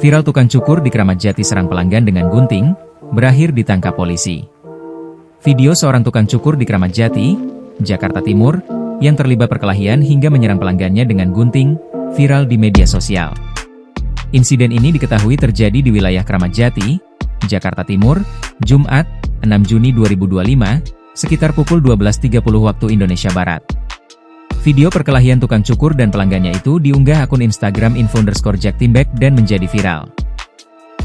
Viral tukang cukur di Kramat Jati serang pelanggan dengan gunting, berakhir ditangkap polisi. Video seorang tukang cukur di Kramat Jati, Jakarta Timur, yang terlibat perkelahian hingga menyerang pelanggannya dengan gunting, viral di media sosial. Insiden ini diketahui terjadi di wilayah Kramat Jati, Jakarta Timur, Jumat, 6 Juni 2025, sekitar pukul 12.30 waktu Indonesia Barat. Video perkelahian tukang cukur dan pelanggannya itu diunggah akun Instagram @info_jaktimbek dan menjadi viral.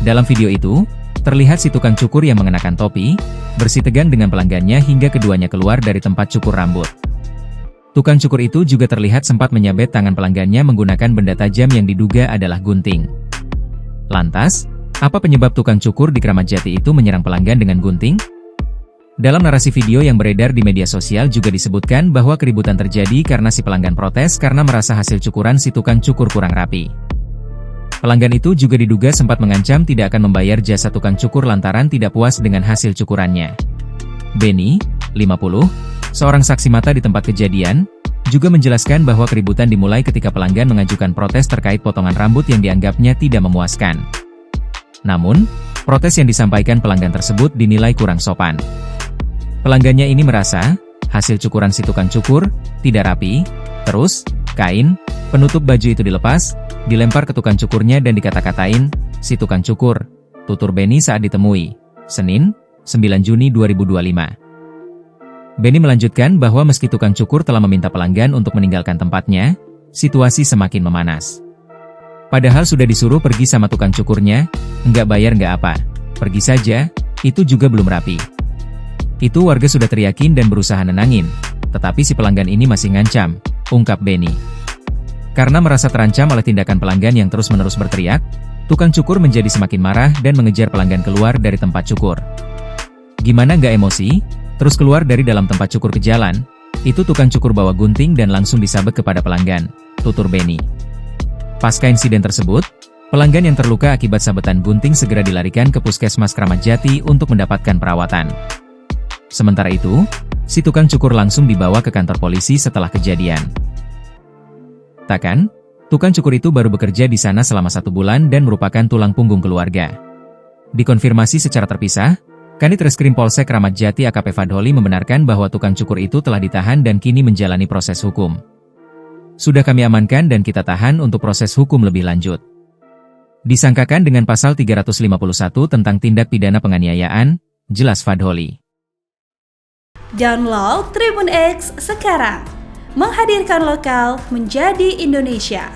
Dalam video itu, terlihat si tukang cukur yang mengenakan topi, bersitegang dengan pelanggannya hingga keduanya keluar dari tempat cukur rambut. Tukang cukur itu juga terlihat sempat menyabet tangan pelanggannya menggunakan benda tajam yang diduga adalah gunting. Lantas, apa penyebab tukang cukur di Kramat Jati itu menyerang pelanggan dengan gunting? Dalam narasi video yang beredar di media sosial juga disebutkan bahwa keributan terjadi karena si pelanggan protes karena merasa hasil cukuran si tukang cukur kurang rapi. Pelanggan itu juga diduga sempat mengancam tidak akan membayar jasa tukang cukur lantaran tidak puas dengan hasil cukurannya. Benny, 50, seorang saksi mata di tempat kejadian, juga menjelaskan bahwa keributan dimulai ketika pelanggan mengajukan protes terkait potongan rambut yang dianggapnya tidak memuaskan. Namun, protes yang disampaikan pelanggan tersebut dinilai kurang sopan. Pelanggannya ini merasa, hasil cukuran si tukang cukur, tidak rapi, terus, kain, penutup baju itu dilepas, dilempar ke tukang cukurnya dan dikata-katain, si tukang cukur, tutur Benny saat ditemui, Senin, 9 Juni 2025. Benny melanjutkan bahwa meski tukang cukur telah meminta pelanggan untuk meninggalkan tempatnya, situasi semakin memanas. Padahal sudah disuruh pergi sama tukang cukurnya, nggak bayar nggak apa, pergi saja, itu juga belum rapi. Itu warga sudah teriakin dan berusaha nenangin, tetapi si pelanggan ini masih ngancam, ungkap Benny. Karena merasa terancam oleh tindakan pelanggan yang terus-menerus berteriak, tukang cukur menjadi semakin marah dan mengejar pelanggan keluar dari tempat cukur. Gimana nggak emosi? Terus keluar dari dalam tempat cukur ke jalan, itu tukang cukur bawa gunting dan langsung disabet kepada pelanggan, tutur Benny. Pasca insiden tersebut, pelanggan yang terluka akibat sabetan gunting segera dilarikan ke Puskesmas Kramat Jati untuk mendapatkan perawatan. Sementara itu, si tukang cukur langsung dibawa ke kantor polisi setelah kejadian. Takkan, tukang cukur itu baru bekerja di sana selama 1 bulan dan merupakan tulang punggung keluarga. Dikonfirmasi secara terpisah, Kanit Reskrim Polsek Kramat Jati AKP Fadholi membenarkan bahwa tukang cukur itu telah ditahan dan kini menjalani proses hukum. Sudah kami amankan dan kita tahan untuk proses hukum lebih lanjut. Disangkakan dengan pasal 351 tentang tindak pidana penganiayaan, jelas Fadholi. Download Tribun X sekarang, menghadirkan lokal menjadi Indonesia.